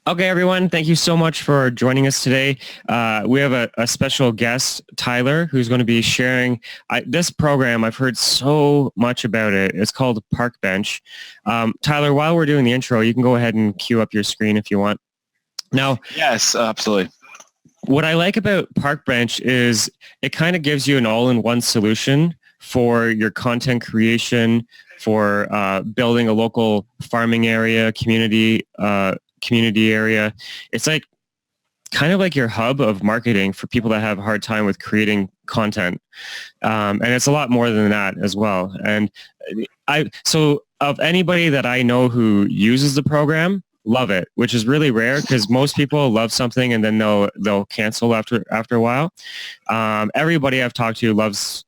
Okay, everyone, thank you so much for joining us today. We have a special guest, Tyler, who's going to be sharing this program. I've heard so much about it. It's called Parkbench. Tyler, while we're doing the intro, you can go ahead and cue up your screen if you want. Now, yes, absolutely. What I like about Parkbench is it kind of gives you an all-in-one solution for your content creation, for building a local farming area, community area. It's like kind of like your hub of marketing for people that have a hard time with creating content. And it's a lot more than that as well. And so of anybody that I know who uses the program, love it, which is really rare because most people love something and then they'll cancel after a while. Everybody I've talked to loves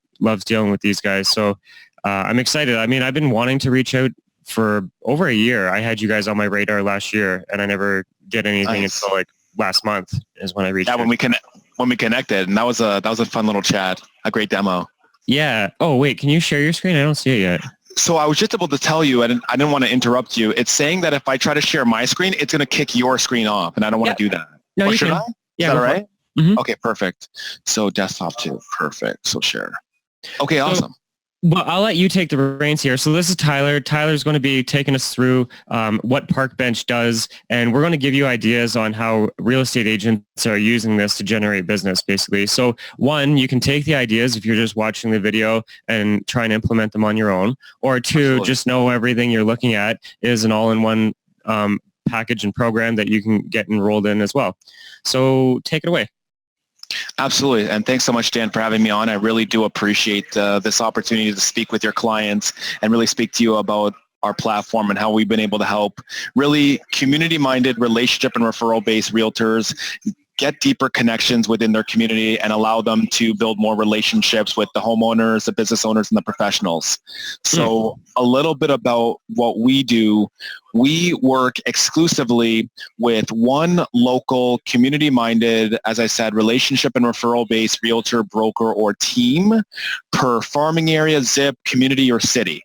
dealing with these guys. So I'm excited. I mean, I've been wanting to reach out for over a year. I had you guys on my radar last year, and I never did anything until like last month is when I reached. Yeah, when we connected, and that was a fun little chat, a great demo. Yeah. Oh wait, can you share your screen? I don't see it yet. So I was just able to tell you, and I didn't want to interrupt you. It's saying that if I try to share my screen, it's going to kick your screen off, and I don't want to do that. No, you should can. I? Yeah, is that all right? Mm-hmm. Okay, perfect. So desktop too. Perfect. So share. Okay, awesome. Well, I'll let you take the reins here. So this is Tyler. Tyler's going to be taking us through what Parkbench does, and we're going to give you ideas on how real estate agents are using this to generate business, basically. So one, you can take the ideas if you're just watching the video and try and implement them on your own, or two, Absolutely. Just know everything you're looking at is an all-in-one package and program that you can get enrolled in as well. So take it away. Absolutely. And thanks so much, Dan, for having me on. I really do appreciate this opportunity to speak with your clients and really speak to you about our platform and how we've been able to help really community-minded, relationship and referral-based realtors get deeper connections within their community and allow them to build more relationships with the homeowners, the business owners, and the professionals. So a little bit about what we do. We work exclusively with one local community-minded, as I said, relationship and referral-based realtor, broker, or team per farming area, zip, community, or city.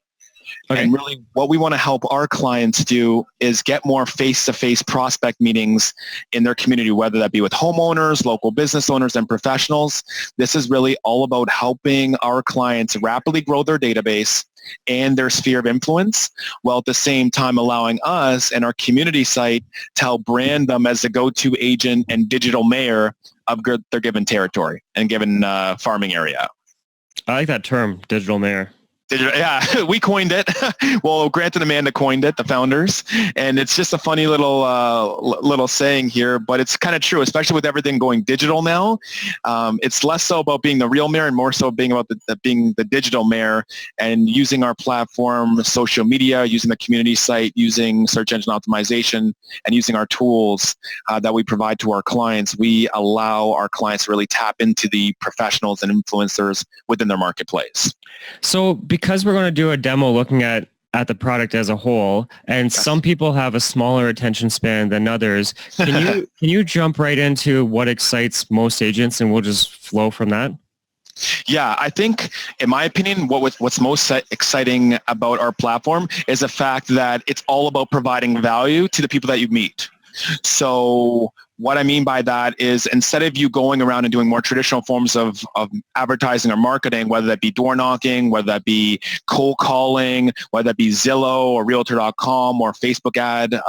Okay. And really what we want to help our clients do is get more face-to-face prospect meetings in their community, whether that be with homeowners, local business owners, and professionals. This is really all about helping our clients rapidly grow their database and their sphere of influence, while at the same time allowing us and our community site to help brand them as the go-to agent and digital mayor of their given territory and given farming area. I like that term, digital mayor. Yeah, we coined it. Well, Grant and Amanda coined it, the founders, and it's just a funny little saying here, but it's kind of true, especially with everything going digital now. It's less so about being the real mayor and more so being about being the digital mayor and using our platform, social media, using the community site, using search engine optimization, and using our tools that we provide to our clients. We allow our clients to really tap into the professionals and influencers within their marketplace. So because we're going to do a demo looking at the product as a whole, and some people have a smaller attention span than others, can you jump right into what excites most agents, and we'll just flow from that? Yeah, I think, in my opinion, what's most exciting about our platform is the fact that it's all about providing value to the people that you meet. So what I mean by that is instead of you going around and doing more traditional forms of advertising or marketing, whether that be door knocking, whether that be cold calling, whether that be Zillow or Realtor.com or Facebook ad,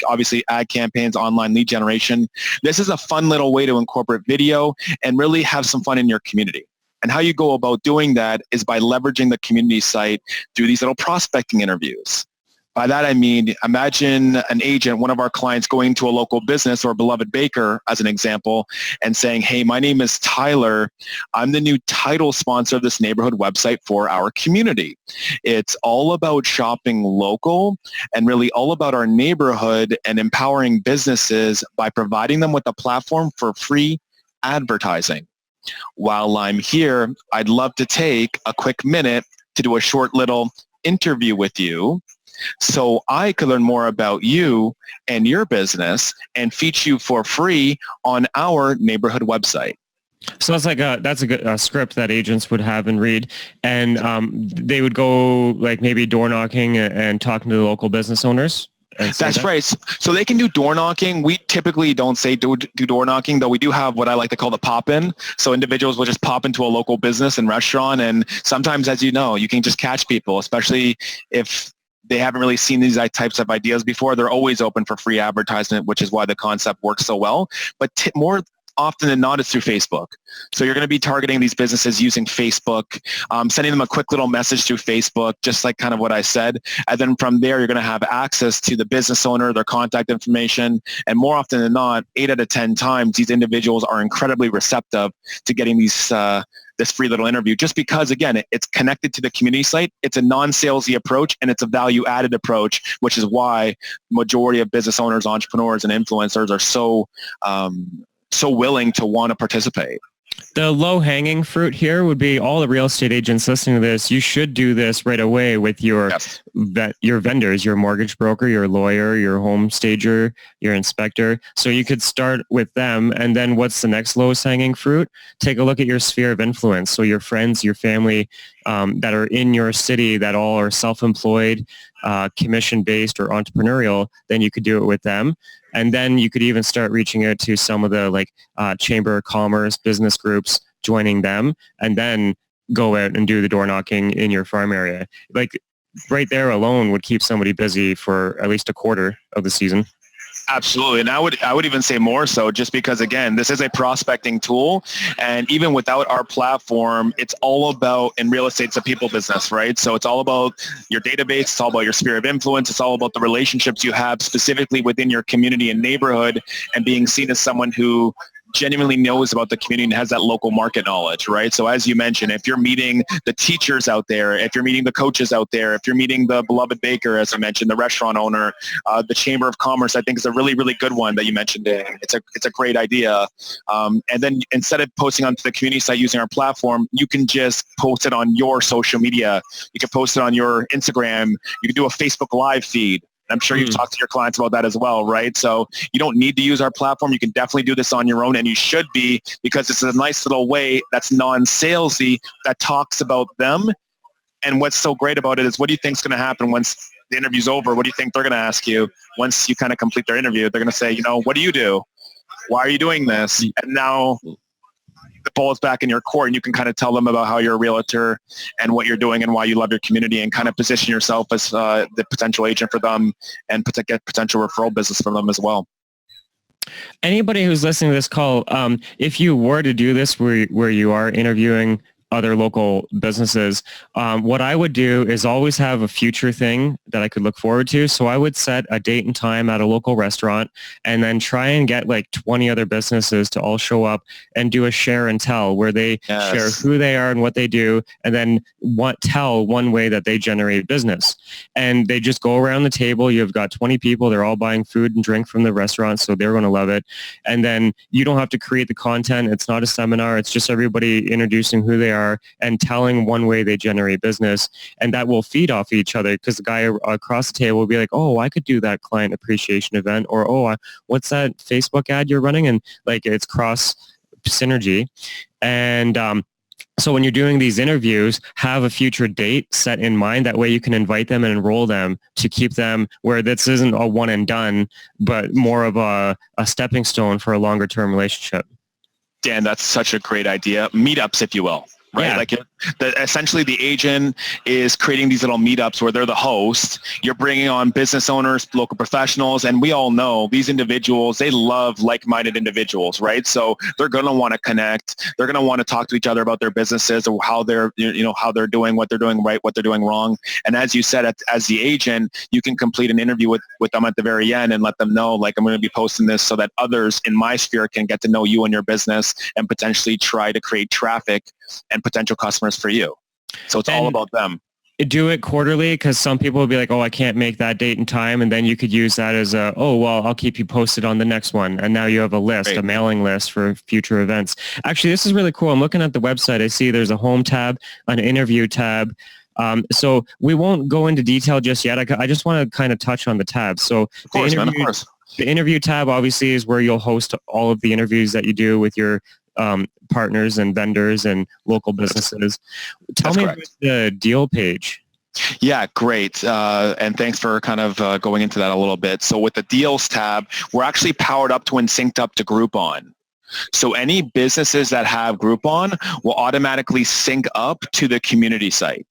obviously ad campaigns, online lead generation, this is a fun little way to incorporate video and really have some fun in your community. And how you go about doing that is by leveraging the community site through these little prospecting interviews. By that I mean, imagine an agent, one of our clients, going to a local business or a beloved baker, as an example, and saying, hey, my name is Tyler. I'm the new title sponsor of this neighborhood website for our community. It's all about shopping local and really all about our neighborhood and empowering businesses by providing them with a platform for free advertising. While I'm here, I'd love to take a quick minute to do a short little interview with you so I could learn more about you and your business and feature you for free on our neighborhood website. So that's a good script that agents would have and read, and they would go like maybe door knocking and talking to the local business owners. and say That's that? right. So they can do door knocking. We typically don't say do door knocking, though we do have what I like to call the pop-in. So individuals will just pop into a local business and restaurant. And sometimes, as you know, you can just catch people, especially if they haven't really seen these types of ideas before. They're always open for free advertisement, which is why the concept works so well. But more often than not, it's through Facebook. So you're going to be targeting these businesses using Facebook, sending them a quick little message through Facebook, just like kind of what I said. And then from there, you're going to have access to the business owner, their contact information. And more often than not, 8 out of 10 times, these individuals are incredibly receptive to getting these this free little interview, just because, again, it's connected to the community site. It's a non-salesy approach, and it's a value-added approach, which is why majority of business owners, entrepreneurs, and influencers are so willing to want to participate. The low-hanging fruit here would be all the real estate agents listening to this. You should do this right away with your your vendors, your mortgage broker, your lawyer, your home stager, your inspector. So you could start with them, and then what's the next lowest hanging fruit? Take a look at your sphere of influence. So your friends, your family that are in your city that all are self-employed, commission-based, or entrepreneurial, then you could do it with them. And then you could even start reaching out to some of the Chamber of Commerce business groups, joining them, and then go out and do the door knocking in your farm area. Right there alone would keep somebody busy for at least a quarter of the season. Absolutely. And I would even say more so, just because, again, this is a prospecting tool. And even without our platform, it's all about, in real estate, it's a people business, right? So it's all about your database. It's all about your sphere of influence. It's all about the relationships you have specifically within your community and neighborhood, and being seen as someone who genuinely knows about the community and has that local market knowledge, right? So as you mentioned, if you're meeting the teachers out there, if you're meeting the coaches out there, if you're meeting the beloved baker, as I mentioned, the restaurant owner, the Chamber of Commerce, I think is a really, really good one that you mentioned. It's a great idea. And then instead of posting onto the community site using our platform, you can just post it on your social media. You can post it on your Instagram. You can do a Facebook Live feed. I'm sure you've talked to your clients about that as well, right? So you don't need to use our platform. You can definitely do this on your own, and you should be, because it's a nice little way that's non-salesy that talks about them. And what's so great about it is, what do you think is going to happen once the interview's over? What do you think they're going to ask you once you kind of complete their interview? They're going to say, what do you do? Why are you doing this? And now the ball is back in your court, and you can kind of tell them about how you're a realtor and what you're doing and why you love your community, and kind of position yourself as the potential agent for them, and get potential referral business from them as well. Anybody who's listening to this call, if you were to do this where you are interviewing other local businesses, what I would do is always have a future thing that I could look forward to. So I would set a date and time at a local restaurant, and then try and get 20 other businesses to all show up and do a share and tell, where they share who they are and what they do, and then tell one way that they generate business. And they just go around the table. You've got 20 people. They're all buying food and drink from the restaurant, so they're going to love it. And then you don't have to create the content. It's not a seminar. It's just everybody introducing who they are and telling one way they generate business, and that will feed off each other, because the guy across the table will be like, oh, I could do that client appreciation event, or oh, what's that Facebook ad you're running? And it's cross synergy. And so when you're doing these interviews, have a future date set in mind. That way you can invite them and enroll them to keep them where this isn't a one and done, but more of a stepping stone for a longer term relationship. Dan, that's such a great idea. Meetups, if you will. Right? Yeah. Essentially the agent is creating these little meetups where they're the host. You're bringing on business owners, local professionals, and we all know these individuals, they love like-minded individuals, right? So they're going to want to connect. They're going to want to talk to each other about their businesses, or how they're, how they're doing, what they're doing right, what they're doing wrong. And as you said, as the agent, you can complete an interview with them at the very end and let them know, I'm going to be posting this so that others in my sphere can get to know you and your business, and potentially try to create traffic and potential customers for you. So it's all about them. Do it quarterly, because some people will be like, oh, I can't make that date and time. And then you could use that as I'll keep you posted on the next one. And now you have a list, a mailing list for future events. Actually, this is really cool. I'm looking at the website. I see there's a home tab, an interview tab. So we won't go into detail just yet. I just want to kind of touch on the tabs. So of course. The interview tab obviously is where you'll host all of the interviews that you do with your partners and vendors and local businesses. Tell me about the deal page. Yeah, great. And thanks for kind of going into that a little bit. So with the deals tab, we're actually powered up to and synced up to Groupon. So any businesses that have Groupon will automatically sync up to the community site.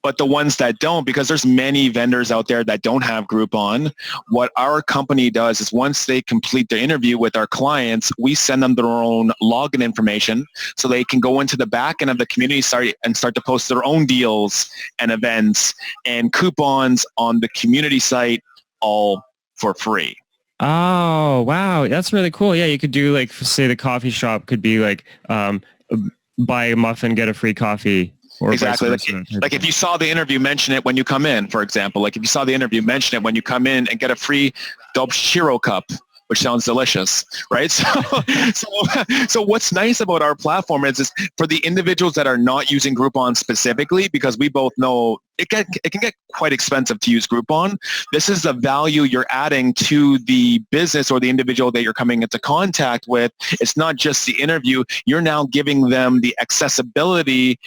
But the ones that don't, because there's many vendors out there that don't have Groupon, what our company does is once they complete their interview with our clients, we send them their own login information so they can go into the back end of the community site and start to post their own deals and events and coupons on the community site, all for free. Oh, wow. That's really cool. Yeah, you could do like, say the coffee shop could be like, buy a muffin, get a free coffee. Or exactly. Like if you saw the interview, mention it when you come in, for example. Like if you saw the interview, mention it when you come in and get a free Shiro cup, which sounds delicious, right? So what's nice about our platform is for the individuals that are not using Groupon specifically, because we both know it can get quite expensive to use Groupon. This is the value you're adding to the business or the individual that you're coming into contact with. It's not just the interview. You're now giving them the accessibility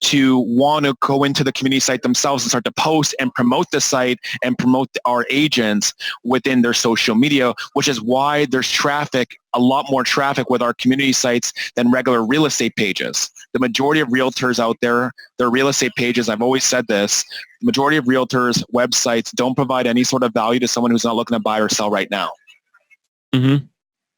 to want to go into the community site themselves and start to post and promote the site and promote our agents within their social media, which is why there's traffic, a lot more traffic with our community sites than regular real estate pages. The majority of realtors out there, their real estate pages, I've always said this, the majority of realtors' websites don't provide any sort of value to someone who's not looking to buy or sell right now. Mm-hmm.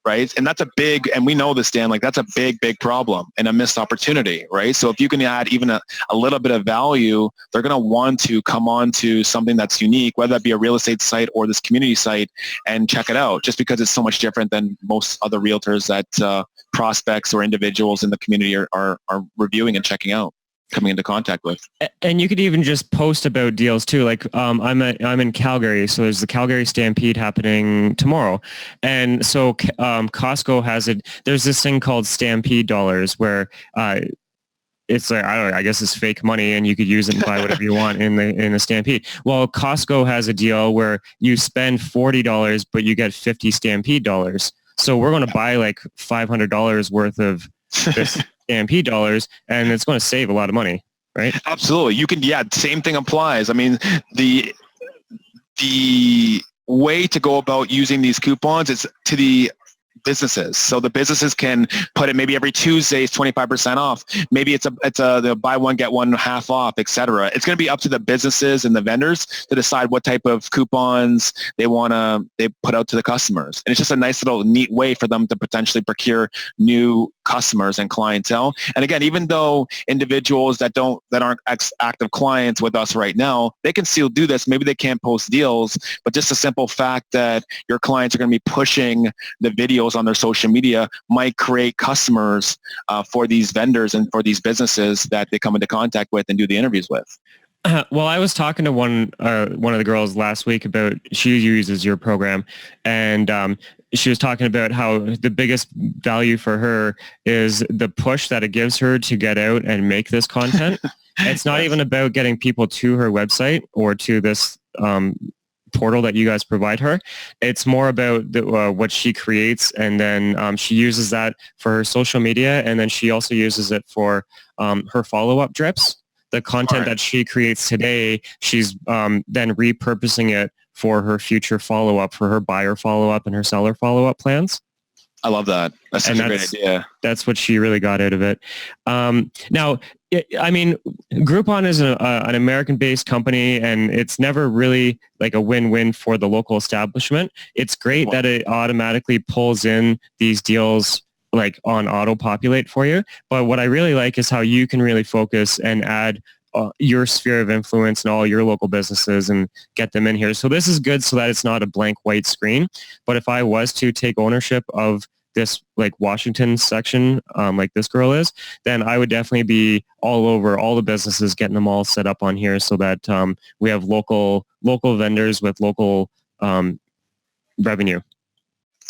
Right? And that's a big, and we know this, Dan, like that's a big, big problem and a missed opportunity, right? So if you can add even a little bit of value, they're going to want to come on to something that's unique, whether that be a real estate site or this community site, and check it out, just because it's so much different than most other realtors that prospects or individuals in the community are reviewing and checking out, coming into contact with. And you could even just post about deals too. Like I'm in Calgary, so there's the Calgary Stampede happening tomorrow, and so Costco has it. There's this thing called Stampede dollars where it's like, I don't know, I guess it's fake money, and you could use it and buy whatever you want in the Stampede. Well, Costco has a deal where you spend $40, but you get 50 Stampede dollars. So we're going to buy like $500 worth of this Stampede dollars, and it's going to save a lot of money, right? Absolutely. You can, yeah, same thing applies. I mean, the way to go about using these coupons is to the businesses. So the businesses can put it maybe every Tuesday is 25% off. Maybe it's the buy one, get one half off, etc. It's going to be up to the businesses and the vendors to decide what type of coupons they put out to the customers. And it's just a nice little neat way for them to potentially procure new customers and clientele. And again, even though individuals that aren't active clients with us right now, they can still do this. Maybe they can't post deals, but just the simple fact that your clients are going to be pushing the videos on their social media might create customers for these vendors and for these businesses that they come into contact with and do the interviews with. Well, I was talking to one of the girls last week about, she uses your program, and she was talking about how the biggest value for her is the push that it gives her to get out and make this content. It's not even about getting people to her website or to this portal that you guys provide her. It's more about what she creates, and then she uses that for her social media, and then she also uses it for her follow-up drips. The content that she creates today, she's then repurposing it for her future follow-up, for her buyer follow-up and her seller follow-up plans. I love that. That's such a great idea. That's what she really got out of it. Now, I mean, Groupon is an American-based company, and it's never really like a win-win for the local establishment. It's great that it automatically pulls in these deals like on auto-populate for you. But what I really like is how you can really focus and add your sphere of influence and all your local businesses and get them in here. So this is good so that it's not a blank white screen. But if I was to take ownership of this like Washington section, like this girl is, then I would definitely be all over all the businesses, getting them all set up on here so that we have local vendors with local revenue.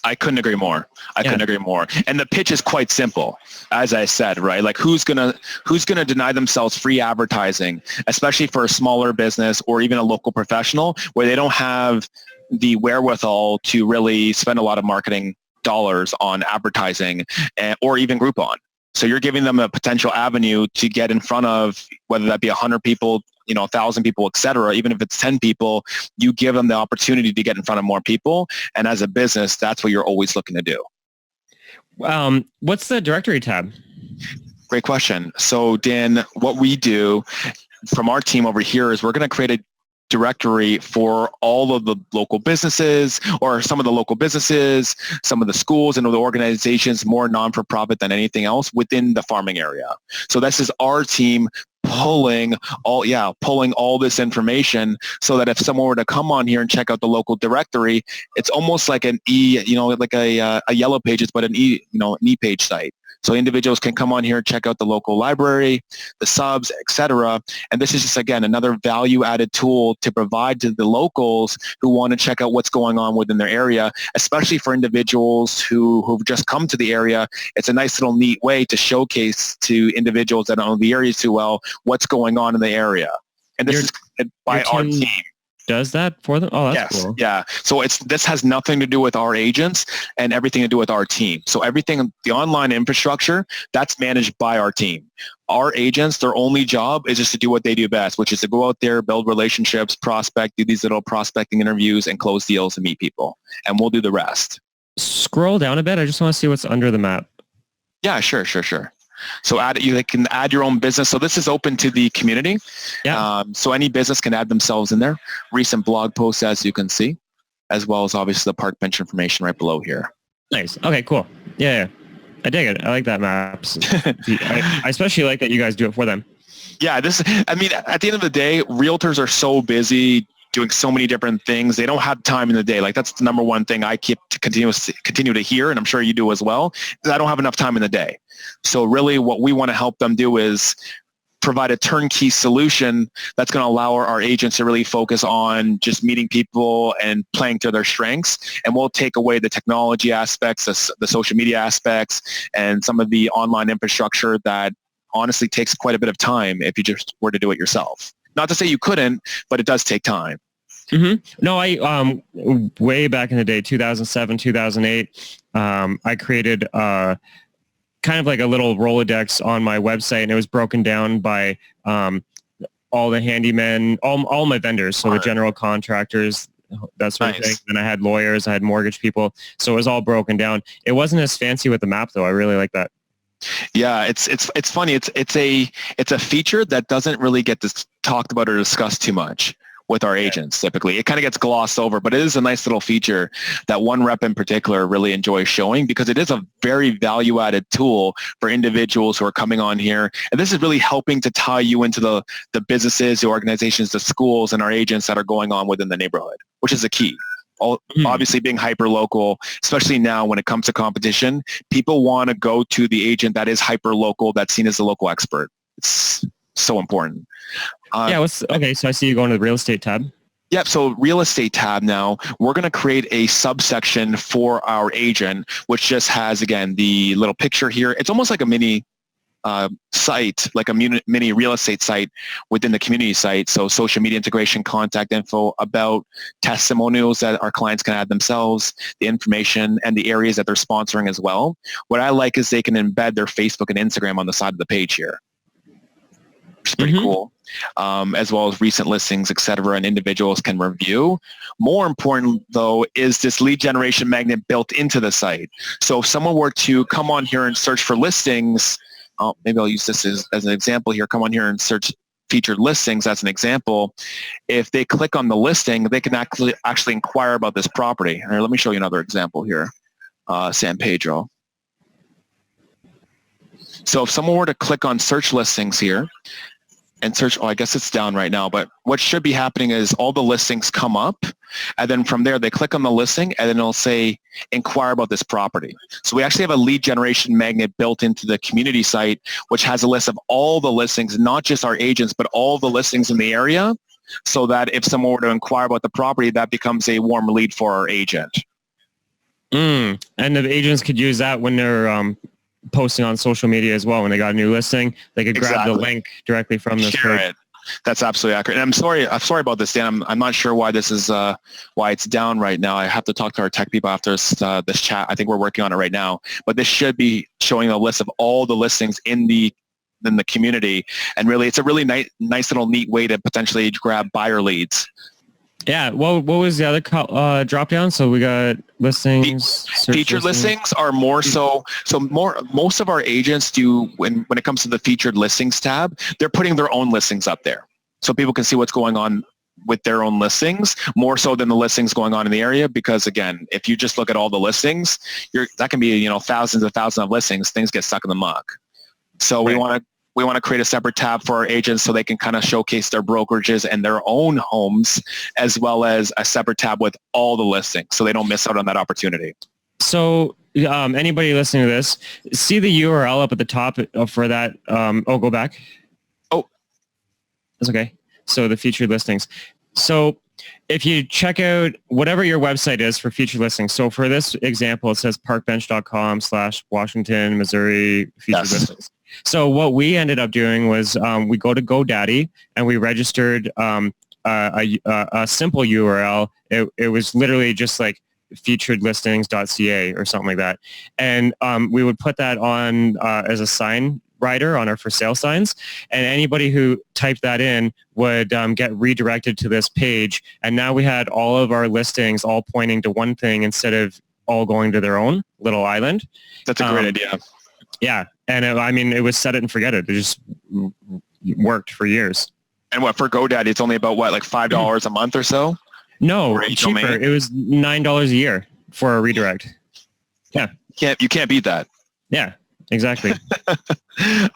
I couldn't agree more. Couldn't agree more. And the pitch is quite simple, as I said, right? Like who's gonna deny themselves free advertising, especially for a smaller business or even a local professional where they don't have the wherewithal to really spend a lot of marketing dollars on advertising or even Groupon. So you're giving them a potential avenue to get in front of, whether that be 100 people, 1,000 people, et cetera, even if it's 10 people, you give them the opportunity to get in front of more people. And as a business, that's what you're always looking to do. What's the directory tab? Great question. So Dan, what we do from our team over here is we're going to create a directory for all of the local businesses, or some of the local businesses, some of the schools and the organizations, more non-for-profit than anything else within the farming area. So this is our team pulling all this information, so that if someone were to come on here and check out the local directory, it's almost like an a Yellow Pages, but an e-page site. So individuals can come on here and check out the local library, the subs, etc. And this is just, again, another value-added tool to provide to the locals who want to check out what's going on within their area, especially for individuals who've just come to the area. It's a nice little neat way to showcase to individuals that don't know the area too well what's going on in the area. And this is by our team. Does that for them? Oh, that's cool. Yeah. So this has nothing to do with our agents and everything to do with our team. So everything, the online infrastructure, that's managed by our team. Our agents, their only job is just to do what they do best, which is to go out there, build relationships, prospect, do these little prospecting interviews, and close deals and meet people. And we'll do the rest. Scroll down a bit. I just want to see what's under the map. Yeah, sure. So you can add your own business. So this is open to the community. Yeah. So any business can add themselves in there. Recent blog posts, as you can see, as well as obviously the Parkbench information right below here. Nice. Okay, cool. Yeah. I dig it. I like that maps. I especially like that you guys do it for them. Yeah. At the end of the day, realtors are so busy doing so many different things. They don't have time in the day. Like, that's the number one thing I keep to continue to hear, and I'm sure you do as well, is I don't have enough time in the day. So really what we want to help them do is provide a turnkey solution that's going to allow our agents to really focus on just meeting people and playing to their strengths. And we'll take away the technology aspects, the social media aspects, and some of the online infrastructure that honestly takes quite a bit of time if you just were to do it yourself. Not to say you couldn't, but it does take time. Mm-hmm. No, I way back in the day, 2007, 2008, I created kind of like a little Rolodex on my website, and it was broken down by all the handymen, all my vendors, so the general contractors, that sort of thing. Then I had lawyers, I had mortgage people, so it was all broken down. It wasn't as fancy with the map, though. I really like that. Yeah, it's funny. It's a feature that doesn't really get talked about or discussed too much with our agents. Typically, it kind of gets glossed over, but it is a nice little feature that one rep in particular really enjoys showing, because it is a very value-added tool for individuals who are coming on here. And this is really helping to tie you into the businesses, the organizations, the schools, and our agents that are going on within the neighborhood, which is the key. Obviously, being hyper-local, especially now when it comes to competition, people want to go to the agent that is hyper-local, that's seen as a local expert. It's so important. So I see you going to the real estate tab. Yep. So real estate tab now, we're going to create a subsection for our agent, which just has, again, the little picture here. It's almost like a mini site, like a mini real estate site within the community site. So social media integration, contact info, about, testimonials that our clients can add themselves, the information, and the areas that they're sponsoring as well. What I like is they can embed their Facebook and Instagram on the side of the page here. Which is pretty cool. As well as recent listings, et cetera, and individuals can review. More important, though, is this lead generation magnet built into the site. So if someone were to come on here and search for listings, maybe I'll use this as an example here, come on here and search featured listings as an example. If they click on the listing, they can actually inquire about this property. Here, let me show you another example here, San Pedro. So if someone were to click on search listings here and search, I guess it's down right now, but what should be happening is all the listings come up, and then from there they click on the listing, and then it'll say inquire about this property. So we actually have a lead generation magnet built into the community site, which has a list of all the listings, not just our agents, but all the listings in the area, so that if someone were to inquire about the property, that becomes a warm lead for our agent. And the agents could use that when they're posting on social media as well. When they got a new listing, they could grab the link directly from this page. That's absolutely accurate. And I'm sorry about this, Dan. I'm not sure why this is why it's down right now. I have to talk to our tech people after this chat. I think we're working on it right now. But this should be showing a list of all the listings in the the community. And really, it's a really nice little neat way to potentially grab buyer leads. Yeah. Well, what was the other drop down? So we got listings. Featured listings are more most of our agents do when it comes to the featured listings tab, they're putting their own listings up there. So people can see what's going on with their own listings, more so than the listings going on in the area. Because again, if you just look at all the listings, that can be, thousands of listings, things get stuck in the muck. So we want to create a separate tab for our agents so they can kind of showcase their brokerages and their own homes, as well as a separate tab with all the listings so they don't miss out on that opportunity. So anybody listening to this, see the URL up at the top for that. Go back. Oh, that's okay. So the featured listings. So if you check out whatever your website is for featured listings. So for this example, it says parkbench.com/Washington, Missouri featured listings. So what we ended up doing was we go to GoDaddy and we registered a simple URL. It was literally just like featuredlistings.ca or something like that. And we would put that on as a sign rider on our for sale signs, and anybody who typed that in would get redirected to this page. And now we had all of our listings all pointing to one thing instead of all going to their own little island. That's a great idea. Yeah. And it was set it and forget it. It just worked for years. And what, for GoDaddy, it's only about what, like $5 a month or so? No, cheaper. It was $9 a year for a redirect. Yeah. You can't beat that. Yeah. Exactly.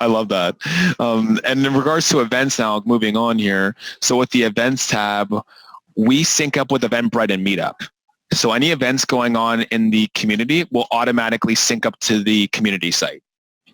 I love that. And in regards to events now, moving on here. So with the events tab, we sync up with Eventbrite and Meetup. So any events going on in the community will automatically sync up to the community site.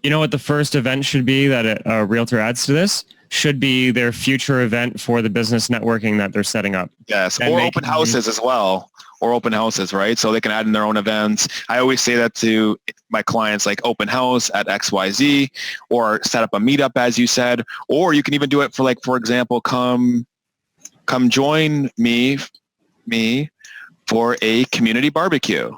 You know what the first event should be that a realtor adds to this? Should be their future event for the business networking that they're setting up. Yes, or open houses as well. Or open houses, right? So they can add in their own events. I always say that to my clients, like open house at XYZ, or set up a meetup, as you said, or you can even do it for, like, for example, come join me for a community barbecue.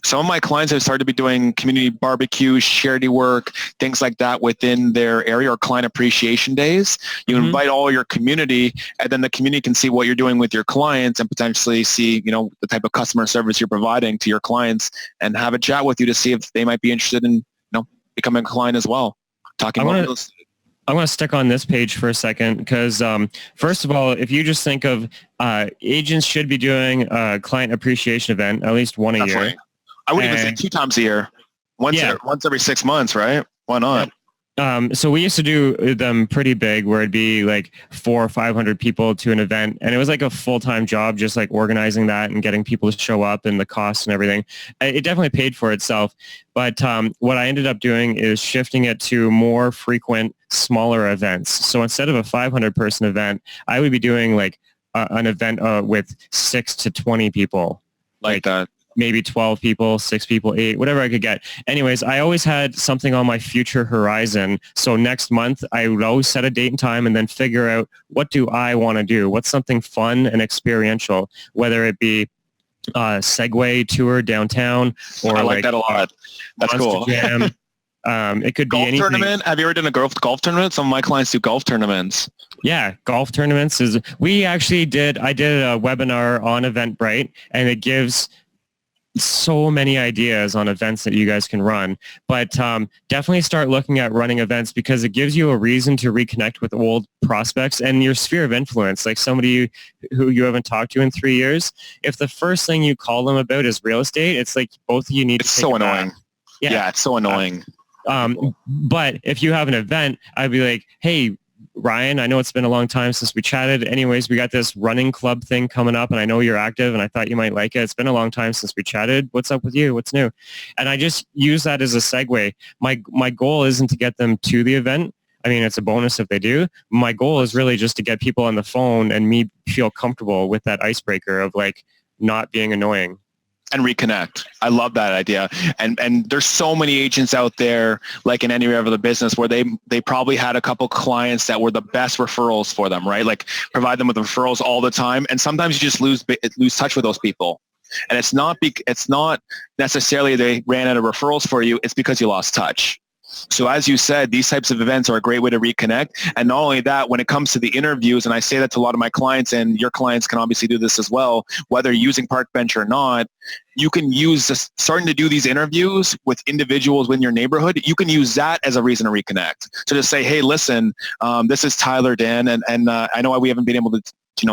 Some of my clients have started to be doing community barbecues, charity work, things like that within their area, or client appreciation days. You invite all your community, and then the community can see what you're doing with your clients and potentially see, the type of customer service you're providing to your clients, and have a chat with you to see if they might be interested in, becoming a client as well. I want to stick on this page for a second because, first of all, if you just think of agents should be doing a client appreciation event, at least one a year. Right. I would even say 2 times a year, once every 6 months, right? Why not? So we used to do them pretty big, where it'd be like 400 or 500 people to an event, and it was like a full-time job, just like organizing that and getting people to show up and the costs and everything. It definitely paid for itself. But what I ended up doing is shifting it to more frequent, smaller events. So instead of a 500-person event, I would be doing like an event with 6 to 20 people, like that. Maybe 12 people, 6 people, 8, whatever I could get. Anyways, I always had something on my future horizon. So next month, I would always set a date and time and then figure out, what do I want to do? What's something fun and experiential, whether it be a Segway tour downtown, or I like that a lot. That's cool. Jam. It could be anything. Golf tournament? Have you ever done a golf tournament? Some of my clients do golf tournaments. Yeah, golf tournaments I did a webinar on Eventbrite, and it gives so many ideas on events that you guys can run. But definitely start looking at running events, because it gives you a reason to reconnect with old prospects and your sphere of influence, like somebody who you haven't talked to in 3 years. If the first thing you call them about is real estate, it's like both of you need to take so annoying. Yeah, it's so annoying. But if you have an event, I'd be like, hey, Ryan, I know it's been a long time since we chatted. Anyways, we got this running club thing coming up, and I know you're active, and I thought you might like it. It's been a long time since we chatted. What's up with you? What's new? And I just use that as a segue. My goal isn't to get them to the event. I mean, it's a bonus if they do. My goal is really just to get people on the phone and me feel comfortable with that icebreaker of like not being annoying. And reconnect. I love that idea. And there's so many agents out there, like in any area of the business, where they probably had a couple clients that were the best referrals for them, right? Like provide them with referrals all the time. And sometimes you just lose touch with those people. And it's not necessarily they ran out of referrals for you. It's because you lost touch. So as you said, these types of events are a great way to reconnect. And not only that, when it comes to the interviews, and I say that to a lot of my clients, and your clients can obviously do this as well, whether you're using Parkbench or not, you can use this, starting to do these interviews with individuals in your neighborhood. You can use that as a reason to reconnect. So just say, hey, listen, this is Tyler, Dan, and I know we haven't been able to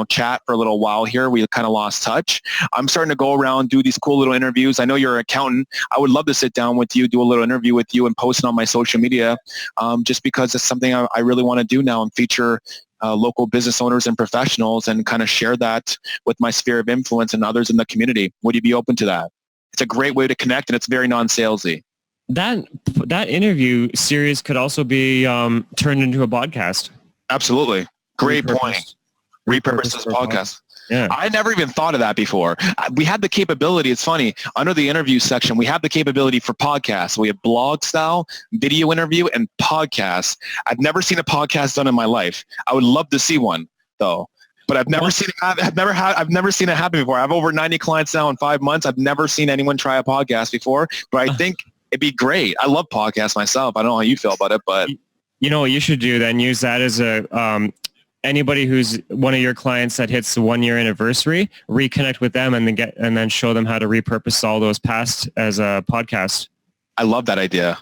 chat for a little while here. We kind of lost touch. I'm starting to go around, do these cool little interviews. I know you're an accountant. I would love to sit down with you, do a little interview with you and post it on my social media, just because it's something I really want to do now and feature local business owners and professionals and kind of share that with my sphere of influence and others in the community. Would you be open to that? It's a great way to connect, and it's very non-salesy. That interview series could also be turned into a podcast. Absolutely. Great point. Repurpose this podcast. Yeah. I never even thought of that before. We had the capability. It's funny. Under the interview section, we have the capability for podcasts. We have blog style, video interview, and podcasts. I've never seen a podcast done in my life. I would love to see one though, but I've never seen it. I've never seen it happen before. I have over 90 clients now in 5 months. I've never seen anyone try a podcast before, but I think it'd be great. I love podcasts myself. I don't know how you feel about it, but you know what you should do then? Use that as a anybody who's one of your clients that hits the 1 year anniversary, reconnect with them and then show them how to repurpose all those past as a podcast. I love that idea.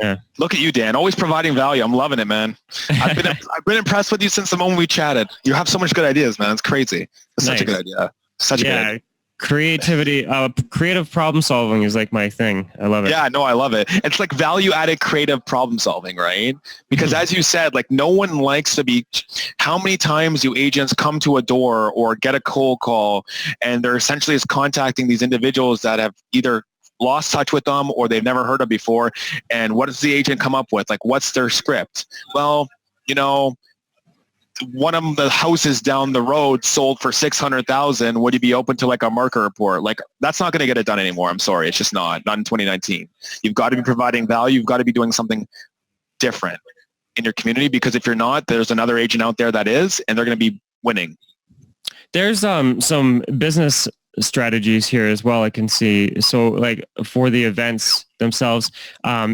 Yeah. Look at you, Dan, always providing value. I'm loving it, man. I've been impressed with you since the moment we chatted. You have so much good ideas, man. It's crazy. It's such a good idea. Such a good idea. Creativity, creative problem solving is like my thing. I love it. Yeah, no, I love it. It's like value-added creative problem solving, right? Because as you said, like no one likes to be, how many times do agents come to a door or get a cold call and they're essentially just contacting these individuals that have either lost touch with them or they've never heard of before. And what does the agent come up with? Like, what's their script? Well, one of the houses down the road sold for $600,000. Would you be open to like a market report? Like that's not going to get it done anymore. I'm sorry. It's just not in 2019. You've got to be providing value. You've got to be doing something different in your community, because if you're not, there's another agent out there that is, and they're going to be winning. There's some business strategies here as well I can see. So like for the events themselves,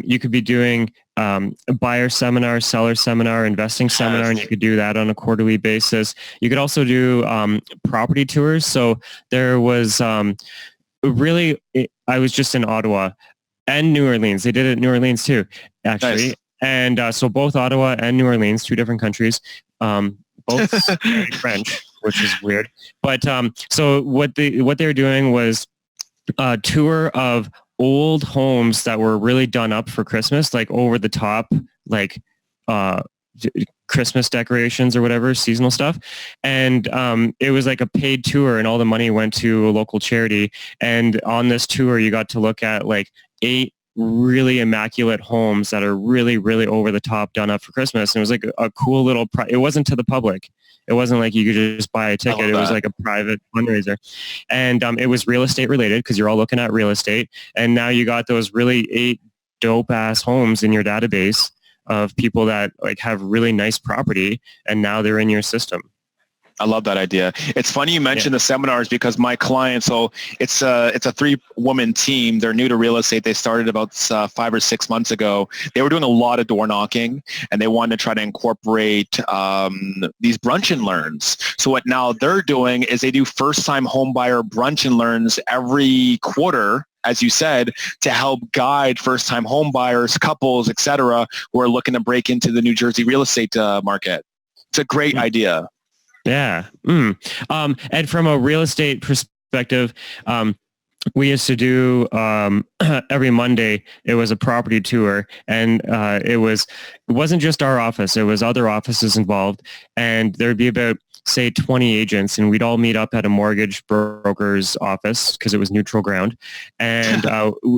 you could be doing a buyer seminar, seller seminar, investing seminar, and you could do that on a quarterly basis. You could also do property tours. So there was I was just in Ottawa and New Orleans. They did it in New Orleans too, actually. Nice. And so both Ottawa and New Orleans, two different countries, both speak French, which is weird. But so what they were doing was a tour of old homes that were really done up for Christmas, like over the top, like Christmas decorations or whatever, seasonal stuff. And it was like a paid tour, and all the money went to a local charity. And on this tour, you got to look at like 8 really immaculate homes that are really, really over the top, done up for Christmas. And it was like a cool little, it wasn't to the public. It wasn't like you could just buy a ticket. It was like a private fundraiser. And it was real estate related, because you're all looking at real estate. And now you got those really 8 dope ass homes in your database of people that like have really nice property, and now they're in your system. I love that idea. It's funny you mentioned the seminars, because my client, so it's a 3-woman team. They're new to real estate. They started about 5 or 6 months ago. They were doing a lot of door knocking, and they wanted to try to incorporate these brunch and learns. So what now they're doing is they do first-time home buyer brunch and learns every quarter, as you said, to help guide first-time home buyers, couples, etc., who are looking to break into the New Jersey real estate market. It's a great idea. Yeah. And from a real estate perspective, we used to do every Monday, it was a property tour, and it wasn't just our office, it was other offices involved, and there'd be about, say, 20 agents, and we'd all meet up at a mortgage broker's office because it was neutral ground, and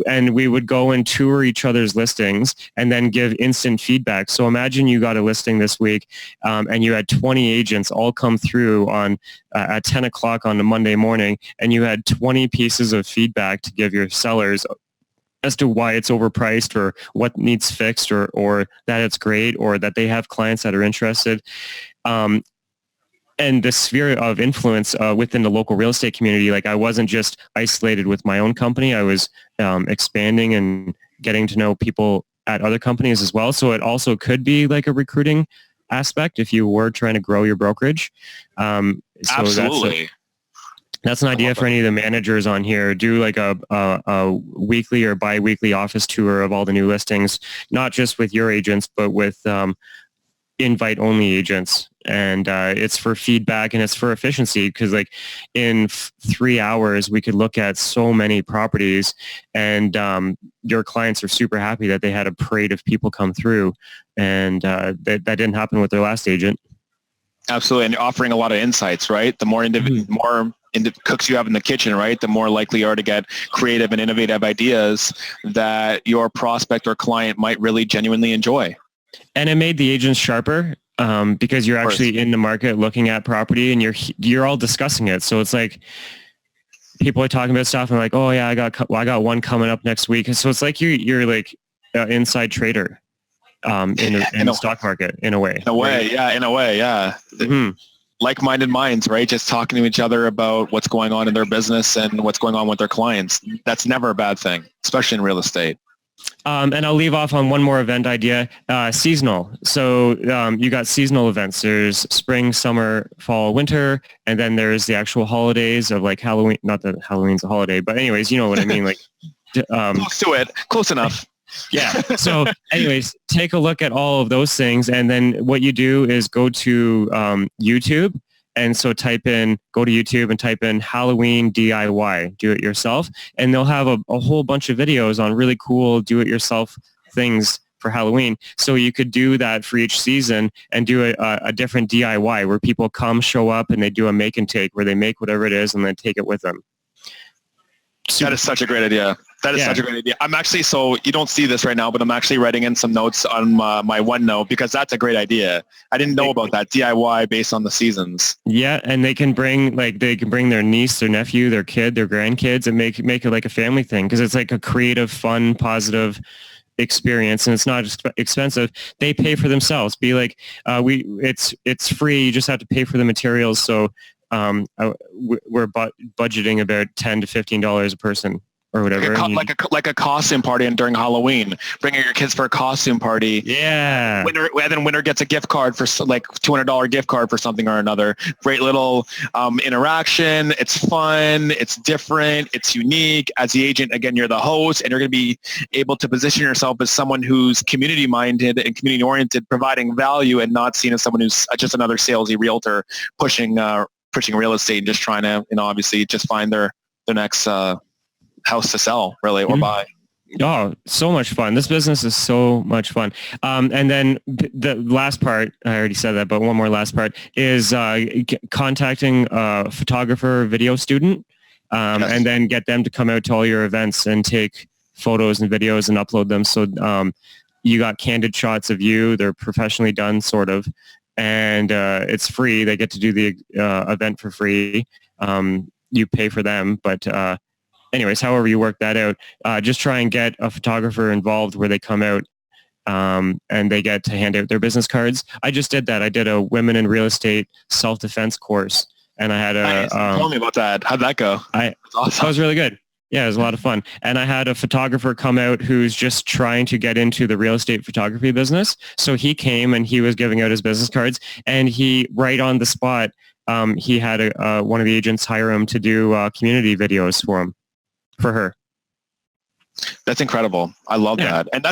and we would go and tour each other's listings and then give instant feedback. So imagine you got a listing this week, and you had 20 agents all come through on at 10 o'clock on a Monday morning, and you had 20 pieces of feedback to give your sellers as to why it's overpriced, or what needs fixed, or that it's great, or that they have clients that are interested. And the sphere of influence within the local real estate community, like I wasn't just isolated with my own company. I was expanding and getting to know people at other companies as well. So it also could be like a recruiting aspect if you were trying to grow your brokerage. So Absolutely. that's an idea for any of the managers on here. Do like a weekly or bi-weekly office tour of all the new listings, not just with your agents, but with invite-only agents. And it's for feedback and it's for efficiency, because like in 3 hours, we could look at so many properties, and your clients are super happy that they had a parade of people come through, and that didn't happen with their last agent. Absolutely. And offering a lot of insights, right? The more cooks you have in the kitchen, right, the more likely you are to get creative and innovative ideas that your prospect or client might really genuinely enjoy. And it made the agents sharper, because you're actually in the market looking at property, and you're all discussing it. So it's like people are talking about stuff and like, oh yeah, I got one coming up next week. And so it's like you're like an inside trader in the stock market in a way. In a way, yeah. Mm-hmm. Like-minded minds, right? Just talking to each other about what's going on in their business and what's going on with their clients. That's never a bad thing, especially in real estate. And I'll leave off on one more event idea, seasonal. So you got seasonal events. There's spring, summer, fall, winter, and then there's the actual holidays of like Halloween. Not that Halloween's a holiday, but anyways, you know what I mean. Like close to it, close enough. Yeah. So anyways, take a look at all of those things. And then what you do is go to YouTube. And so go to YouTube and type in Halloween DIY, do it yourself. And they'll have a whole bunch of videos on really cool do it yourself things for Halloween. So you could do that for each season and do a different DIY where people come, show up, and they do a make and take where they make whatever it is and then take it with them. That is such a great idea. Such a great idea. I'm actually, so you don't see this right now, but I'm actually writing in some notes on my OneNote because that's a great idea. I didn't know about that DIY based on the seasons. Yeah, and they can bring their niece, their nephew, their kid, their grandkids, and make it like a family thing, because it's like a creative, fun, positive experience, and it's not just expensive. They pay for themselves. Be like, it's free. You just have to pay for the materials. So we're budgeting about $10 to $15 a person or whatever. Like a costume party during Halloween. Bringing your kids for a costume party. Yeah. Winner gets a gift card for like $200 gift card for something or another. Great little interaction. It's fun. It's different. It's unique. As the agent, again, you're the host, and you're going to be able to position yourself as someone who's community-minded and community-oriented, providing value, and not seen as someone who's just another salesy realtor pushing real estate and just trying to, obviously just find their next house to sell, really, or buy. Oh, so much fun. This business is so much fun. And then the last part, I already said that, but one more last part is contacting a photographer, video student, yes. And then get them to come out to all your events and take photos and videos and upload them. So you got candid shots of you. They're professionally done, sort of. And it's free. They get to do the event for free. You pay for them, but anyways, however you work that out, just try and get a photographer involved where they come out and they get to hand out their business cards. I just did that. I did a women in real estate self-defense course, and I had a... Tell me about that. How'd that go? That was really good. Yeah, it was a lot of fun. And I had a photographer come out who's just trying to get into the real estate photography business. So he came and he was giving out his business cards, and he, right on the spot, he had one of the agents hire him to do community videos for her. That's incredible. I love that. And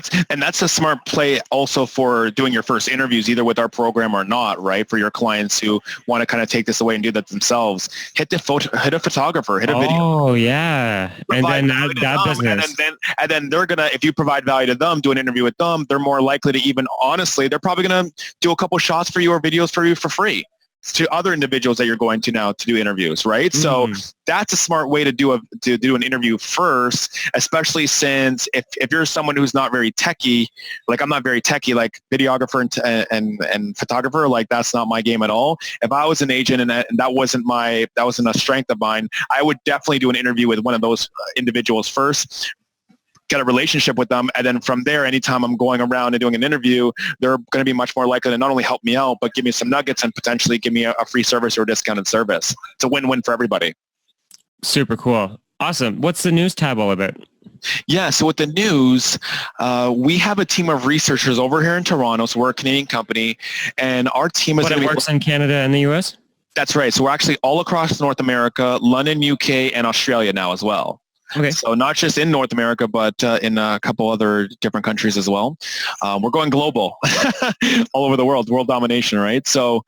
that's a smart play also for doing your first interviews, either with our program or not, right? For your clients who want to kind of take this away and do that themselves. Hit a photographer, hit a video. Oh yeah. And then that business. And then they're going to, if you provide value to them, do an interview with them, they're more likely to even, honestly, they're probably going to do a couple shots for you or videos for you for free to other individuals that you're going to now to do interviews, right? So that's a smart way to do an interview first, especially since if you're someone who's not very techie, like I'm not very techie, like videographer and photographer, like that's not my game at all. If I was an agent and that wasn't a strength of mine, I would definitely do an interview with one of those individuals first, get a relationship with them, and then from there, anytime I'm going around and doing an interview, they're going to be much more likely to not only help me out, but give me some nuggets and potentially give me a free service or a discounted service. It's a win-win for everybody. Super cool. Awesome. What's the news tab all about? Yeah, so with the news, we have a team of researchers over here in Toronto, so we're a Canadian company, and our team is But it works in Canada and the U.S.? That's right. So we're actually all across North America, London, UK, and Australia now as well. Okay. So not just in North America, but in a couple other different countries as well. We're going global all over the world domination, right? So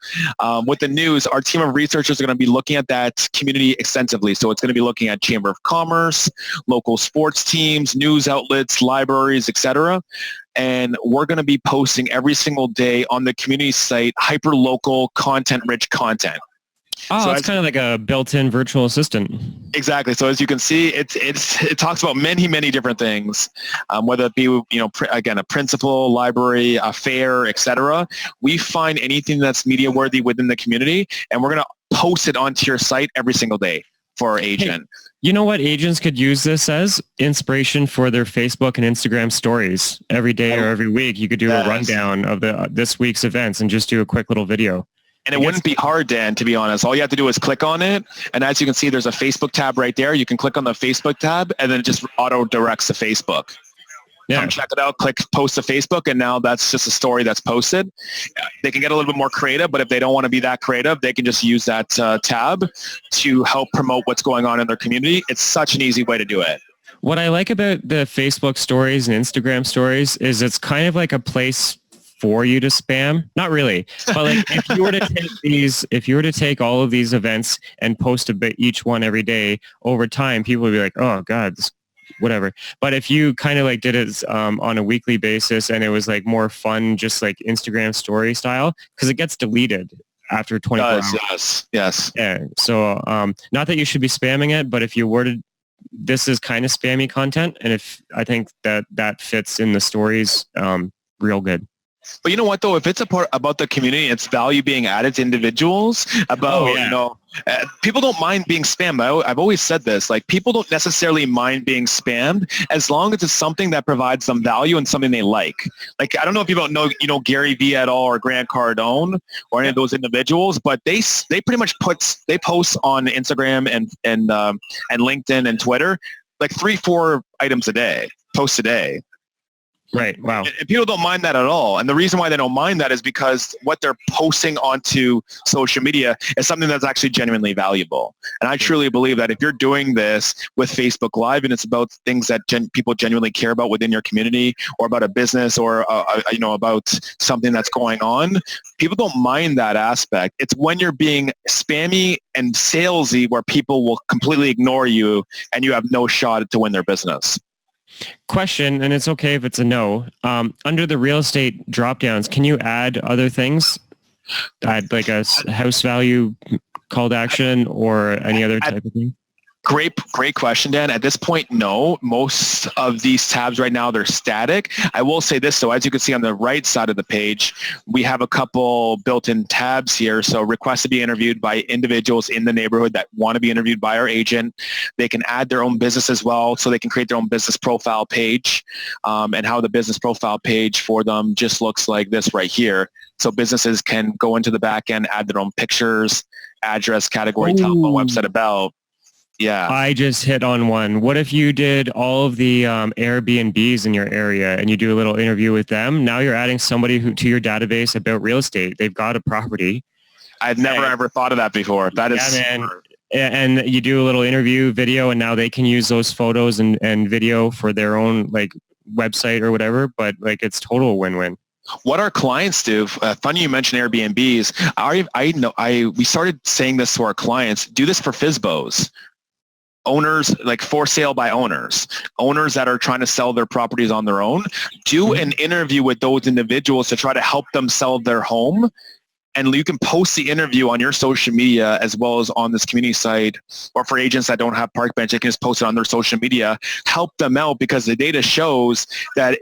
with the news, our team of researchers are going to be looking at that community extensively. So it's going to be looking at Chamber of Commerce, local sports teams, news outlets, libraries, etc. And we're going to be posting every single day on the community site hyper-local, content-rich content. Oh, so it's kind of like a built-in virtual assistant. Exactly. So as you can see, it talks about many different things, whether it be again a principal, library, a fair, etc. We find anything that's media worthy within the community, and we're going to post it onto your site every single day for our agent. Hey, you know what agents could use this as? Inspiration for their Facebook and Instagram stories. Every day or every week, you could do a rundown of this week's events and just do a quick little video. And it wouldn't be hard, Dan, to be honest. All you have to do is click on it. And as you can see, there's a Facebook tab right there. You can click on the Facebook tab, and then it just auto-directs to Facebook. Yeah. Come check it out, click post to Facebook, and now that's just a story that's posted. They can get a little bit more creative, but if they don't want to be that creative, they can just use that tab to help promote what's going on in their community. It's such an easy way to do it. What I like about the Facebook stories and Instagram stories is it's kind of like a place for you to spam. Not really, but like if you were to take all of these events and post a bit each one every day, over time people would be like, oh God, whatever. But if you kind of like did it on a weekly basis and it was like more fun, just like Instagram story style, because it gets deleted after 24 hours. Yes. Yeah. So not that you should be spamming it, but if you were to, this is kind of spammy content, and if I think that fits in the stories real good. But you know what, though? If it's about the community, it's value being added to individuals, people don't mind being spammed. I've always said this, like people don't necessarily mind being spammed as long as it's something that provides them value and something they like. Like, I don't know if people know, Gary Vee at all or Grant Cardone or any of those individuals, but they pretty much post on Instagram and LinkedIn and Twitter, like 3-4 items a day, posts a day. Right. Wow. And people don't mind that at all. And the reason why they don't mind that is because what they're posting onto social media is something that's actually genuinely valuable. And I truly believe that if you're doing this with Facebook Live and it's about things that people genuinely care about within your community or about a business or, about something that's going on, people don't mind that aspect. It's when you're being spammy and salesy where people will completely ignore you and you have no shot to win their business. Question, and it's okay if it's a no. Under the real estate drop-downs, can you add other things? Add like a house value call to action or any other type of thing? Great question, Dan. At this point, no. Most of these tabs right now, they're static. I will say this, though. As you can see on the right side of the page, we have a couple built-in tabs here. So request to be interviewed by individuals in the neighborhood that want to be interviewed by our agent. They can add their own business as well, so they can create their own business profile page. And how the business profile page for them just looks like this right here. So businesses can go into the back end, add their own pictures, address, category, telephone, website, about. Yeah. I just hit on one. What if you did all of the Airbnbs in your area and you do a little interview with them? Now you're adding somebody to your database about real estate. They've got a property. I've never ever thought of that before. That is and you do a little interview video, and now they can use those photos and video for their own like website or whatever. But like it's total win-win. What our clients do, funny you mentioned Airbnbs. We started saying this to our clients. Do this for FSBOs. Owners, like for sale by owners that are trying to sell their properties on their own. Do an interview with those individuals to try to help them sell their home. And you can post the interview on your social media as well as on this community site, or for agents that don't have Parkbench, they can just post it on their social media. Help them out, because the data shows that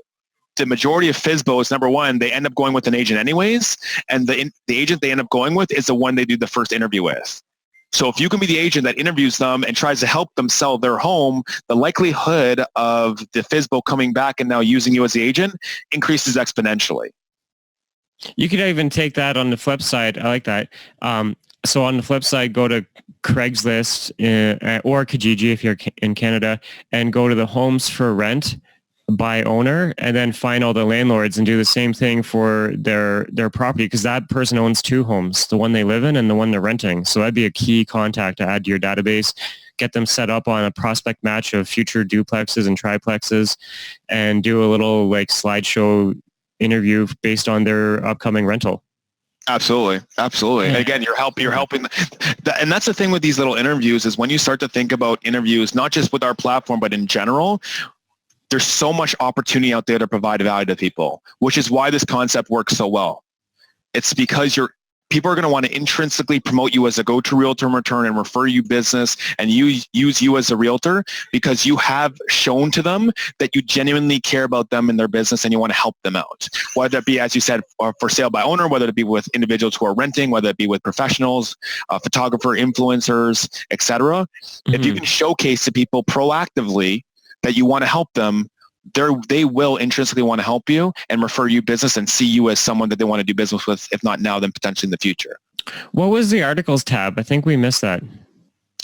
the majority of FSBOs, number one, they end up going with an agent anyways, and the agent they end up going with is the one they do the first interview with. So if you can be the agent that interviews them and tries to help them sell their home, the likelihood of the FSBO coming back and now using you as the agent increases exponentially. You could even take that on the flip side. I like that. So on the flip side, go to Craigslist or Kijiji if you're in Canada, and go to the homes for rent by owner, and then find all the landlords and do the same thing for their property, because that person owns two homes, the one they live in and the one they're renting. So that'd be a key contact to add to your database. Get them set up on a prospect match of future duplexes and triplexes, and do a little like slideshow interview based on their upcoming rental. Absolutely. And again, you're helping, and that's the thing with these little interviews is when you start to think about interviews, not just with our platform, but in general, there's so much opportunity out there to provide value to people, which is why this concept works so well. It's because people are going to want to intrinsically promote you as a go-to realtor in return and refer you business and use you as a realtor because you have shown to them that you genuinely care about them and their business and you want to help them out. Whether it be, as you said, for sale by owner, whether it be with individuals who are renting, whether it be with professionals, photographer, influencers, etc. If you can showcase to people proactively that you want to help them, they will intrinsically want to help you and refer you business and see you as someone that they want to do business with, if not now, then potentially in the future. What was the articles tab? I think we missed that.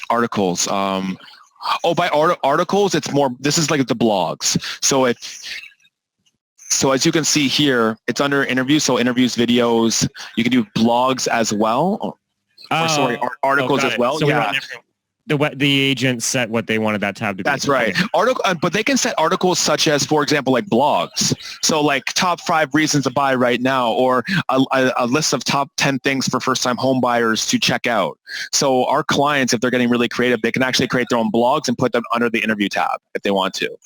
Articles. By articles, it's more, this is like the blogs. So as you can see here, it's under interviews. So interviews, videos, you can do blogs as well. Articles as well. So yeah. The agent set what they wanted that tab to be. That's right. But they can set articles such as, for example, like blogs. So like top 5 reasons to buy right now, or a list of top 10 things for first-time home buyers to check out. So our clients, if they're getting really creative, they can actually create their own blogs and put them under the interview tab if they want to.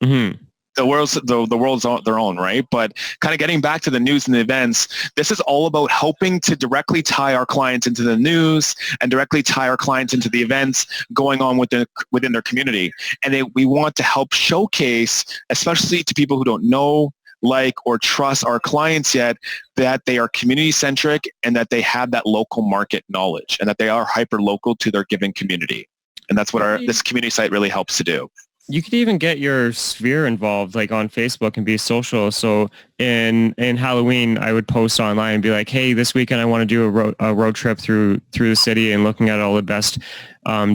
Mm-hmm. The world's their own, right? But kind of getting back to the news and the events, this is all about helping to directly tie our clients into the news and directly tie our clients into the events going on within their community. And we want to help showcase, especially to people who don't know, like, or trust our clients yet, that they are community-centric and that they have that local market knowledge and that they are hyper-local to their given community. And that's what this community site really helps to do. You could even get your sphere involved, like on Facebook, and be social. So in Halloween, I would post online and be like, "Hey, this weekend I want to do a road trip through the city and looking at all the best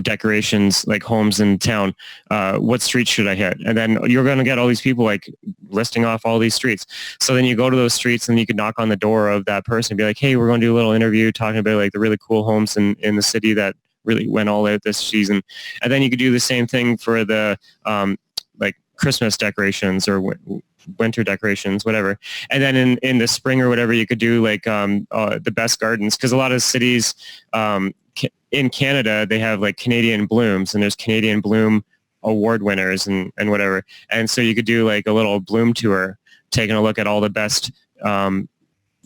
decorations, like homes in town. What streets should I hit?" And then you're going to get all these people like listing off all these streets. So then you go to those streets and you can knock on the door of that person and be like, "Hey, we're going to do a little interview talking about like the really cool homes in the city that really went all out this season." And then you could do the same thing for the like Christmas decorations or winter decorations, whatever. And then in the spring or whatever, you could do like the best gardens, because a lot of cities in Canada, they have like Canadian blooms, and there's Canadian bloom award winners and whatever. And so you could do like a little bloom tour, taking a look at all the best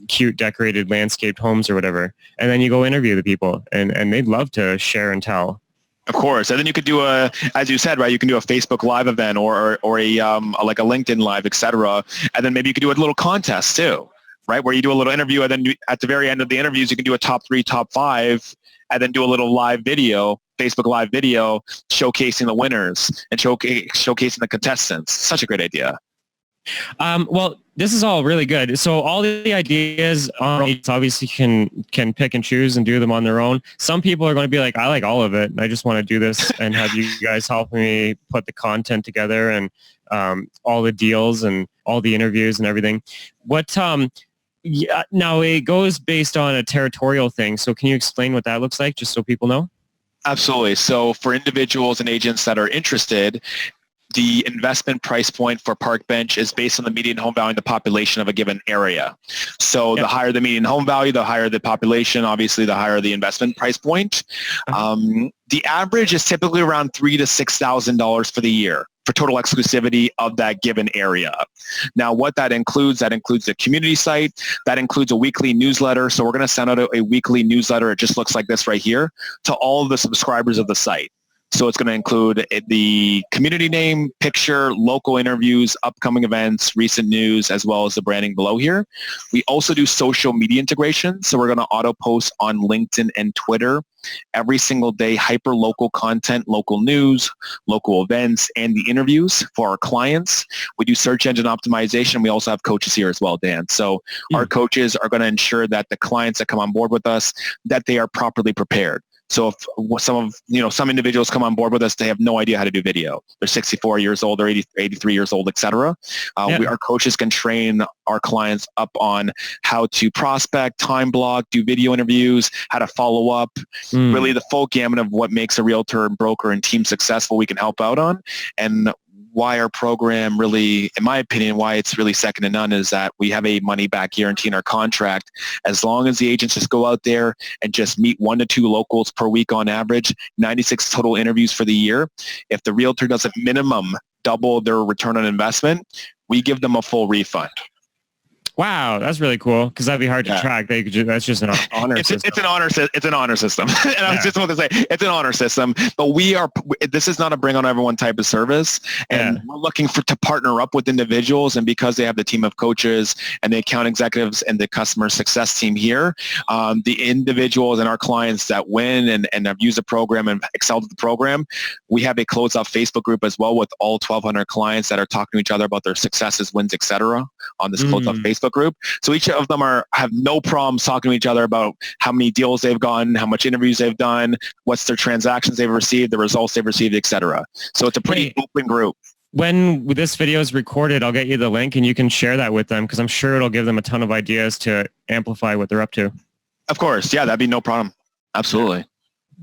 cute decorated landscaped homes or whatever, and then you go interview the people, and they'd love to share and tell. Of course. And then you could do as you said, right, you can do a Facebook Live event or a like a LinkedIn Live, etc. And then maybe you could do a little contest too, right, where you do a little interview, and then at the very end of the interviews, you can do a top 3, top 5, and then do a little live video, Facebook Live video, showcasing the winners and showcasing the contestants. Such a great idea. Well, this is all really good. So all the ideas obviously can pick and choose and do them on their own. Some people are going to be like, I like all of it, and I just want to do this and have you guys help me put the content together and all the deals and all the interviews and everything. What now it goes based on a territorial thing. So can you explain what that looks like, just so people know? Absolutely. So for individuals and agents that are interested, the investment price point for Parkbench is based on the median home value in the population of a given area. So the higher the median home value, the higher the population, obviously the higher the investment price point. The average is typically around $3,000 to $6,000 for the year for total exclusivity of that given area. Now, what that includes a community site, that includes a weekly newsletter. So we're going to send out a weekly newsletter. It just looks like this right here to all of the subscribers of the site. So it's going to include the community name, picture, local interviews, upcoming events, recent news, as well as the branding below here. We also do social media integration. So we're going to auto post on LinkedIn and Twitter every single day, hyper local content, local news, local events, and the interviews for our clients. We do search engine optimization. We also have coaches here as well, Dan. So our coaches are going to ensure that the clients that come on board with us, that they are properly prepared. So if some individuals come on board with us, they have no idea how to do video. They're 64 years old or 83 years old, et cetera. Our coaches can train our clients up on how to prospect, time block, do video interviews, how to follow up, really the full gamut of what makes a realtor and broker and team successful we can help out on. And why our program really, in my opinion, why it's really second to none is that we have a money back guarantee in our contract. As long as the agents just go out there and just meet 1 to 2 locals per week on average, 96 total interviews for the year. If the realtor does a minimum double their return on investment, we give them a full refund. Wow, that's really cool because that'd be hard to track. That's just an honor system. It's an honor system. And I was just about to say, it's an honor system. But this is not a bring on everyone type of service. And we're looking to partner up with individuals. And because they have the team of coaches and the account executives and the customer success team here, the individuals and our clients that win and have used the program and excelled at the program, we have a closed-off Facebook group as well with all 1,200 clients that are talking to each other about their successes, wins, etc. on this closed-off Facebook group. So each of them have no problems talking to each other about how many deals they've gotten, how much interviews they've done, what's their transactions they've received, the results they've received, etc. So it's a pretty open group. When this video is recorded, I'll get you the link and you can share that with them because I'm sure it'll give them a ton of ideas to amplify what they're up to. Of course. Yeah, that'd be no problem. Absolutely.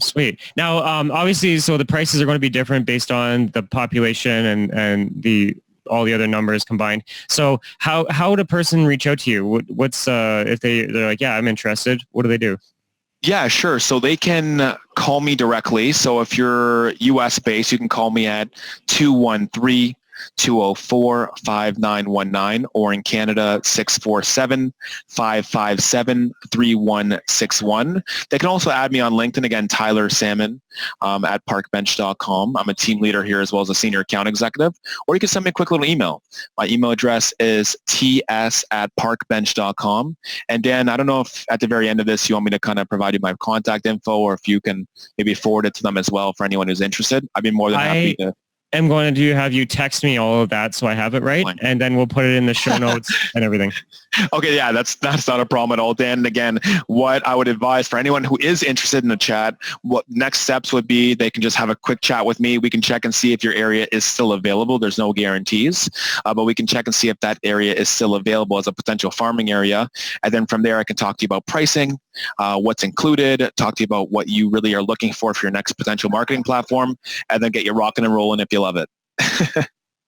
Sweet. Now, obviously, so the prices are going to be different based on the population and all the other numbers combined. So how would a person reach out to you? What's if they're like, yeah, I'm interested, what do they do? Yeah, sure. So they can call me directly. So if you're US based, you can call me at 213-204-5919 or in Canada, 647-557-3161. They can also add me on LinkedIn, again, Tyler Salmon at parkbench.com. I'm a team leader here as well as a senior account executive. Or you can send me a quick little email. My email address is ts@parkbench.com. And Dan, I don't know if at the very end of this you want me to kind of provide you my contact info or if you can maybe forward it to them as well for anyone who's interested. I'd be more than happy to. I'm going to have you text me all of that so I have it right, and then we'll put it in the show notes and everything. Okay, yeah, that's not a problem at all, Dan. And again, what I would advise for anyone who is interested in the chat, what next steps would be, they can just have a quick chat with me. We can check and see if your area is still available. There's no guarantees, but we can check and see if that area is still available as a potential farming area. And then from there, I can talk to you about pricing, what's included, talk to you about what you really are looking for your next potential marketing platform, and then get you rocking and rolling if you love it.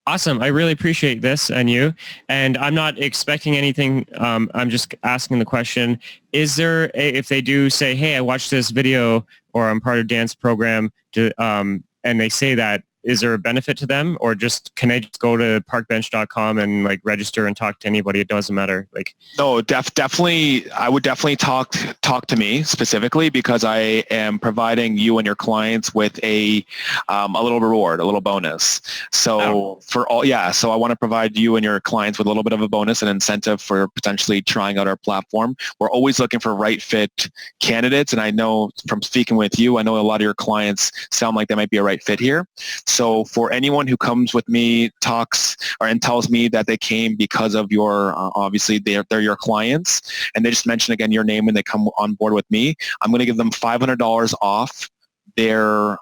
Awesome. I really appreciate this and you. And I'm not expecting anything. I'm just asking the question, is there, if they do say, hey, I watched this video or I'm part of Dan's program, and they say that, is there a benefit to them, or just can I just go to parkbench.com and like register and talk to anybody? It doesn't matter. Like, no, definitely. I would definitely talk to me specifically because I am providing you and your clients with a little reward, a little bonus. So so I want to provide you and your clients with a little bit of a bonus and incentive for potentially trying out our platform. We're always looking for right fit candidates, and I know from speaking with you, I know a lot of your clients sound like they might be a right fit here. So for anyone who comes with me, talks and tells me that they came because of your, obviously they're your clients, and they just mention again your name and they come on board with me, I'm going to give them $500 off their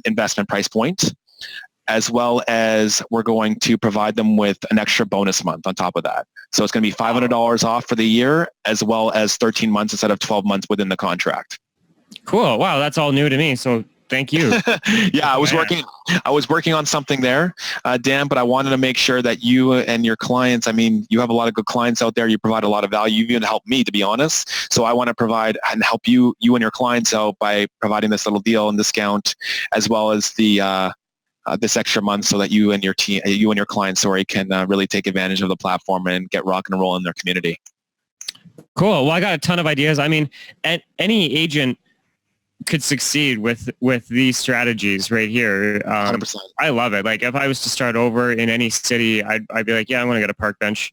investment price point, as well as we're going to provide them with an extra bonus month on top of that. So it's going to be $500 off for the year, as well as 13 months instead of 12 months within the contract. Cool. Wow, that's all new to me. So thank you. Yeah, I was working on something there, Dan, but I wanted to make sure that you and your clients, I mean, you have a lot of good clients out there. You provide a lot of value. You even help me, to be honest. So I want to provide and help you and your clients out by providing this little deal and discount, as well as the this extra month, so that you and your team, you and your clients, can really take advantage of the platform and get rock and roll in their community. Cool. Well, I got a ton of ideas. I mean, any agent could succeed with these strategies right here. 100%. I love it. Like if I was to start over in any city, I'd be like, yeah, I'm going to get a Parkbench.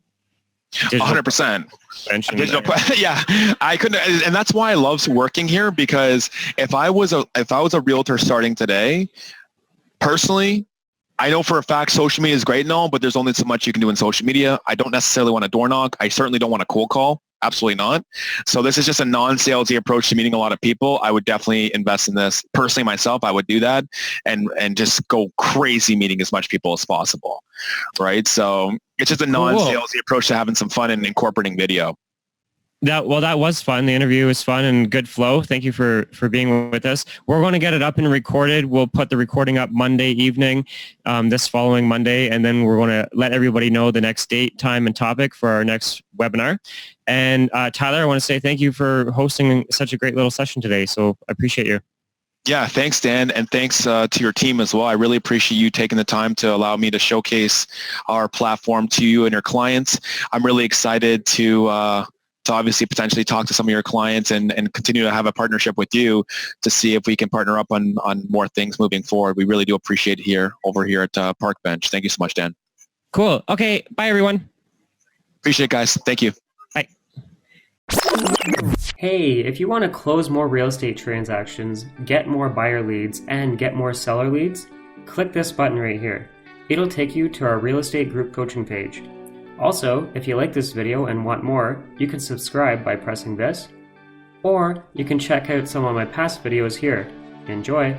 100%. Digital, yeah, I couldn't, and that's why I love working here, because if I was a realtor starting today, personally, I know for a fact social media is great and all, but there's only so much you can do in social media. I don't necessarily want to door knock. I certainly don't want to cold call. Absolutely not. So this is just a non-salesy approach to meeting a lot of people. I would definitely invest in this. Personally, myself, I would do that and just go crazy meeting as much people as possible, right? So it's just a non-salesy approach to having some fun and incorporating video. That was fun. The interview was fun and good flow. Thank you for being with us. We're going to get it up and recorded. We'll put the recording up Monday evening, this following Monday, and then we're going to let everybody know the next date, time, and topic for our next webinar. And Tyler, I want to say thank you for hosting such a great little session today. So I appreciate you. Yeah, thanks, Dan, and thanks to your team as well. I really appreciate you taking the time to allow me to showcase our platform to you and your clients. I'm really excited to obviously potentially talk to some of your clients and continue to have a partnership with you to see if we can partner up on more things moving forward. We really do appreciate it over here at Parkbench. Thank you so much, Dan. Cool. Okay. Bye, everyone. Appreciate it, guys. Thank you. Bye. Hey, if you want to close more real estate transactions, get more buyer leads, and get more seller leads, click this button right here. It'll take you to our real estate group coaching page. Also, if you like this video and want more, you can subscribe by pressing this, or you can check out some of my past videos here. Enjoy!